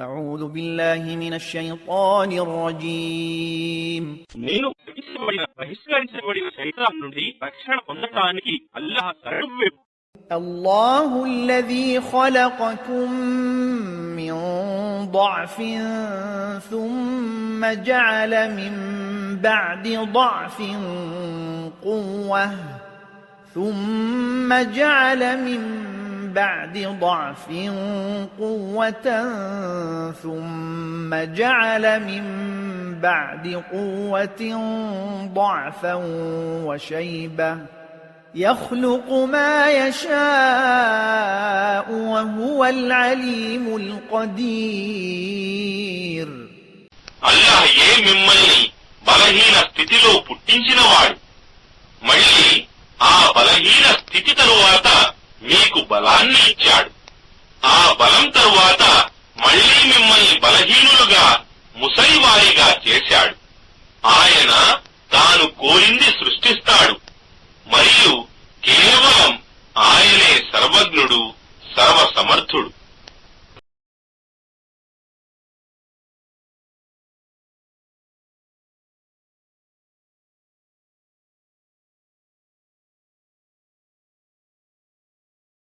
أعوذ بالله من الشيطان الرجيم నేను బహిష్కరించబడిన శైతాన్ నుండి రక్షణ పొందటానికి అల్లాహ్ శరణు. الله الذي خلقكم من ضعف ثم جعل من بعد ضعف قوة ثم جعل من بعد ضعف قوة ثم جعل من بعد قوة ضعفا وشيبة يخلق ما يشاء وهو العليم القدير. అల్లాహ్ మిమ్మల్ని బలహీన స్థితిలో పుట్టించినవాడు, మళ్ళీ ఆ బలహీన స్థితి తరువాత మీకు బలాన్ని ఇచ్చాడు. ఆ బలం తరువాత మళ్లీ మిమ్మల్ని బలహీనులుగా ముసలివారిగా చేశాడు. ఆయన తాను కోరింది సృష్టిస్తాడు మరియు కేవలం ఆయనే సర్వజ్ఞుడు, సర్వసమర్థుడు.